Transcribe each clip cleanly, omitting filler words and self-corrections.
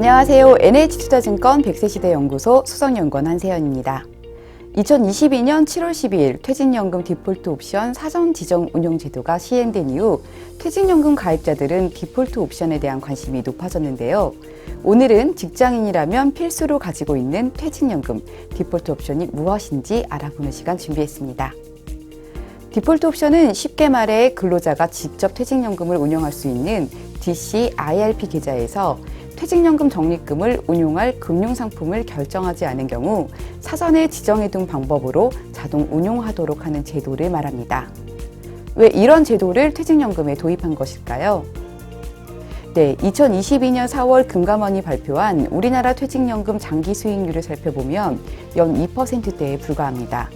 안녕하세요. NH투자증권 100세시대 연구소 수석연구원 한세연입니다. 2022년 7월 12일 퇴직연금 디폴트 옵션 사전 지정 운용 제도가 시행된 이후 퇴직연금 가입자들은 디폴트 옵션에 대한 관심이 높아졌는데요. 오늘은 직장인이라면 필수로 가지고 있는 퇴직연금 디폴트 옵션이 무엇인지 알아보는 시간 준비했습니다. 디폴트 옵션은 쉽게 말해 근로자가 직접 퇴직연금을 운용할 수 있는 DC, IRP 계좌에서 퇴직연금 적립금을 운용할 금융상품을 결정하지 않은 경우 사전에 지정해둔 방법으로 자동 운용하도록 하는 제도를 말합니다. 왜 이런 제도를 퇴직연금에 도입한 것일까요? 2022년 4월 금감원이 발표한 우리나라 퇴직연금 장기 수익률을 살펴보면 연 2%대에 불과합니다.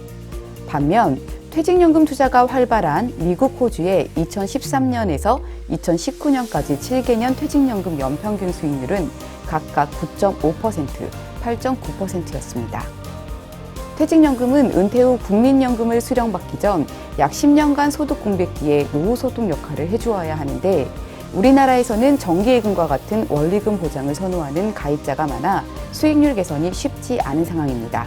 반면 퇴직연금 투자가 활발한 미국 호주의 2013년에서 2019년까지 7개년 퇴직연금 연평균 수익률은 각각 9.5%, 8.9%였습니다. 퇴직연금은 은퇴 후 국민연금을 수령받기 전 약 10년간 소득 공백기에 노후소득 역할을 해주어야 하는데 우리나라에서는 정기예금과 같은 원리금 보장을 선호하는 가입자가 많아 수익률 개선이 쉽지 않은 상황입니다.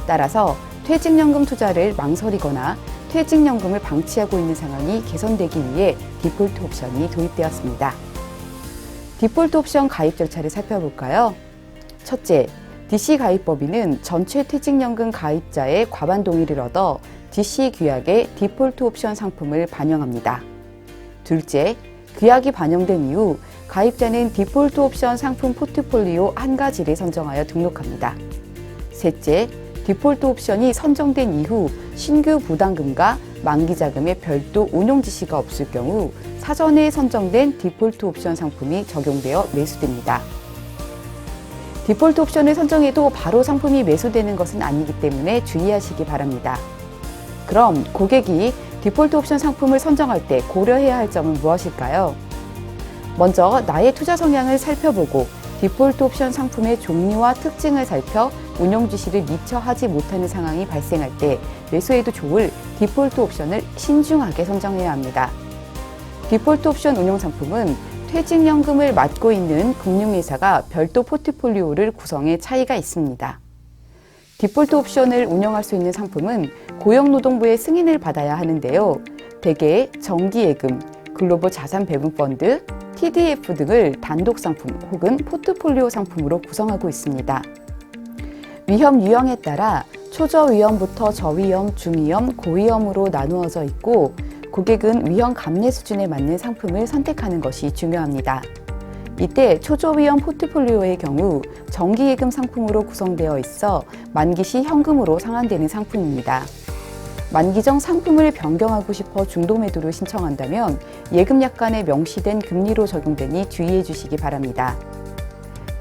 따라서 퇴직연금 투자를 망설이거나 퇴직연금을 방치하고 있는 상황이 개선되기 위해 디폴트 옵션이 도입되었습니다. 디폴트 옵션 가입 절차를 살펴볼까요? 첫째, DC 가입법인은 전체 퇴직연금 가입자의 과반 동의를 얻어 DC 규약에 디폴트 옵션 상품을 반영합니다. 둘째, 규약이 반영된 이후 가입자는 디폴트 옵션 상품 포트폴리오 한 가지를 선정하여 등록합니다. 셋째, 디폴트 옵션이 선정된 이후 신규 부담금과 만기 자금의 별도 운용 지시가 없을 경우 사전에 선정된 디폴트 옵션 상품이 적용되어 매수됩니다. 디폴트 옵션을 선정해도 바로 상품이 매수되는 것은 아니기 때문에 주의하시기 바랍니다. 그럼 고객이 디폴트 옵션 상품을 선정할 때 고려해야 할 점은 무엇일까요? 먼저 나의 투자 성향을 살펴보고 디폴트 옵션 상품의 종류와 특징을 살펴 운용 지시를 미처 하지 못하는 상황이 발생할 때 매수해도 좋을 디폴트 옵션을 신중하게 선정해야 합니다. 디폴트 옵션 운용 상품은 퇴직연금을 맡고 있는 금융회사가 별도 포트폴리오를 구성해 차이가 있습니다. 디폴트 옵션을 운영할 수 있는 상품은 고용노동부의 승인을 받아야 하는데요. 대개 정기예금, 글로벌 자산배분펀드, TDF 등을 단독 상품 혹은 포트폴리오 상품으로 구성하고 있습니다. 위험 유형에 따라 초저위험부터 저위험, 중위험, 고위험으로 나누어져 있고 고객은 위험 감내 수준에 맞는 상품을 선택하는 것이 중요합니다. 이때 초저위험 포트폴리오의 경우 정기예금 상품으로 구성되어 있어 만기 시 현금으로 상환되는 상품입니다. 만기 전 상품을 변경하고 싶어 중도매도를 신청한다면 예금 약관에 명시된 금리로 적용되니 주의해 주시기 바랍니다.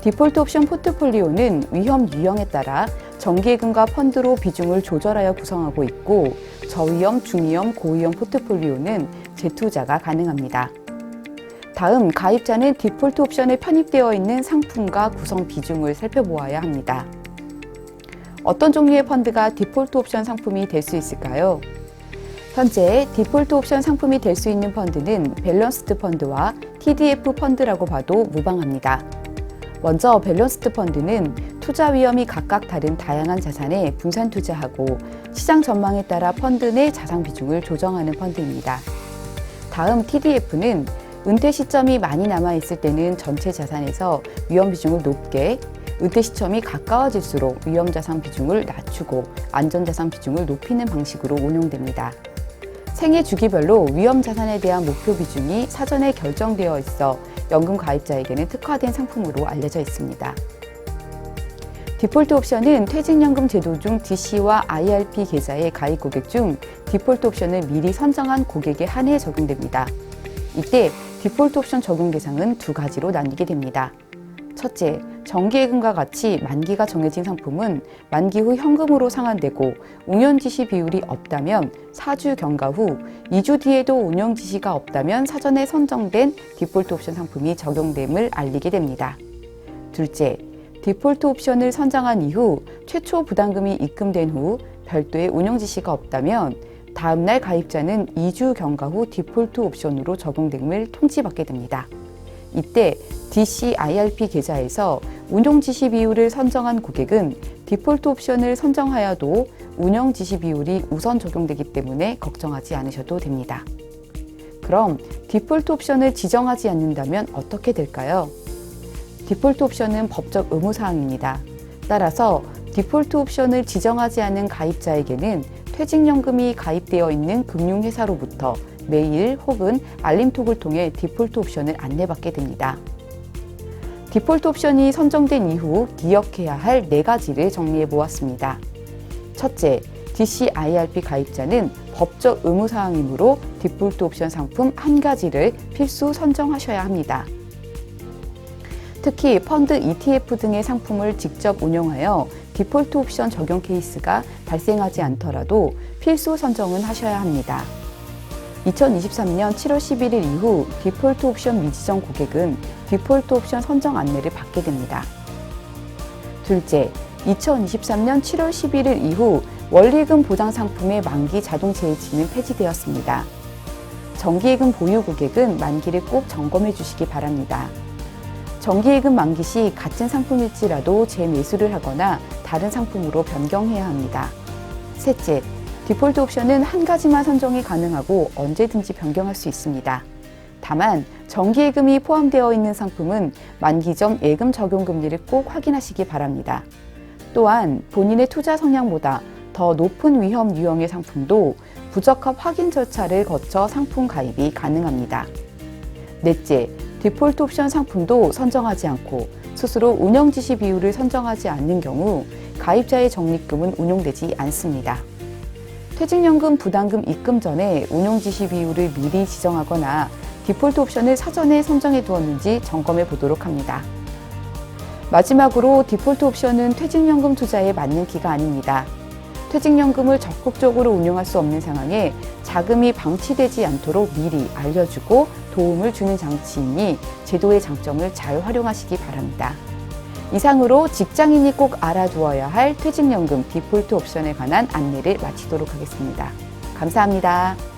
디폴트 옵션 포트폴리오는 위험 유형에 따라 정기예금과 펀드로 비중을 조절하여 구성하고 있고 저위험, 중위험, 고위험 포트폴리오는 재투자가 가능합니다. 다음, 가입자는 디폴트 옵션에 편입되어 있는 상품과 구성 비중을 살펴보아야 합니다. 어떤 종류의 펀드가 디폴트 옵션 상품이 될 수 있을까요? 현재 디폴트 옵션 상품이 될 수 있는 펀드는 밸런스드 펀드와 TDF 펀드라고 봐도 무방합니다. 먼저 밸런스드 펀드는 투자 위험이 각각 다른 다양한 자산에 분산 투자하고 시장 전망에 따라 펀드 내 자산 비중을 조정하는 펀드입니다. 다음 TDF는 은퇴 시점이 많이 남아있을 때는 전체 자산에서 위험 비중을 높게, 은퇴 시점이 가까워질수록 위험 자산 비중을 낮추고 안전 자산 비중을 높이는 방식으로 운용됩니다. 생애 주기별로 위험 자산에 대한 목표 비중이 사전에 결정되어 있어 연금 가입자에게는 특화된 상품으로 알려져 있습니다. 디폴트 옵션은 퇴직연금 제도 중 DC와 IRP 계좌의 가입 고객 중 디폴트 옵션을 미리 선정한 고객에 한해 적용됩니다. 이때 디폴트 옵션 적용 대상은 두 가지로 나뉘게 됩니다. 첫째, 정기예금과 같이 만기가 정해진 상품은 만기 후 현금으로 상환되고 운용 지시 비율이 없다면 4주 경과 후 2주 뒤에도 운용 지시가 없다면 사전에 선정된 디폴트 옵션 상품이 적용됨을 알리게 됩니다. 둘째, 디폴트 옵션을 선정한 이후 최초 부담금이 입금된 후 별도의 운용 지시가 없다면 다음날 가입자는 2주 경과 후 디폴트 옵션으로 적용됨을 통지받게 됩니다. 이때 DCIRP 계좌에서 운용 지시 비율을 선정한 고객은 디폴트 옵션을 선정하여도 운영 지시 비율이 우선 적용되기 때문에 걱정하지 않으셔도 됩니다. 그럼 디폴트 옵션을 지정하지 않는다면 어떻게 될까요? 디폴트 옵션은 법적 의무사항입니다. 따라서 디폴트 옵션을 지정하지 않은 가입자에게는 퇴직연금이 가입되어 있는 금융회사로부터 메일 혹은 알림톡을 통해 디폴트 옵션을 안내받게 됩니다. 디폴트 옵션이 선정된 이후 기억해야 할 4가지를 정리해 보았습니다. 첫째, DCIRP 가입자는 법적 의무사항이므로 디폴트 옵션 상품 1가지를 필수 선정하셔야 합니다. 특히 펀드, ETF 등의 상품을 직접 운용하여 디폴트 옵션 적용 케이스가 발생하지 않더라도 필수 선정은 하셔야 합니다. 2023년 7월 11일 이후 디폴트 옵션 미지정 고객은 디폴트 옵션 선정 안내를 받게 됩니다. 둘째, 2023년 7월 11일 이후 원리금 보장 상품의 만기 자동 재해지는 폐지되었습니다. 정기예금 보유 고객은 만기를 꼭 점검해 주시기 바랍니다. 정기예금 만기 시 같은 상품일지라도 재매수를 하거나 다른 상품으로 변경해야 합니다. 셋째, 디폴트 옵션은 1가지만 선정이 가능하고 언제든지 변경할 수 있습니다. 다만 정기예금이 포함되어 있는 상품은 만기 전 예금 적용 금리를 꼭 확인하시기 바랍니다. 또한 본인의 투자 성향보다 더 높은 위험 유형의 상품도 부적합 확인 절차를 거쳐 상품 가입이 가능합니다. 넷째, 디폴트 옵션 상품도 선정하지 않고 스스로 운영 지시 비율을 선정하지 않는 경우 가입자의 적립금은 운용되지 않습니다. 퇴직연금 부담금 입금 전에 운용 지시 비율을 미리 지정하거나 디폴트 옵션을 사전에 선정해 두었는지 점검해 보도록 합니다. 마지막으로 디폴트 옵션은 퇴직연금 투자에 맞는 기가 아닙니다. 퇴직연금을 적극적으로 운용할 수 없는 상황에 자금이 방치되지 않도록 미리 알려주고 도움을 주는 장치이니 제도의 장점을 잘 활용하시기 바랍니다. 이상으로 직장인이 꼭 알아두어야 할 퇴직연금 디폴트 옵션에 관한 안내를 마치도록 하겠습니다. 감사합니다.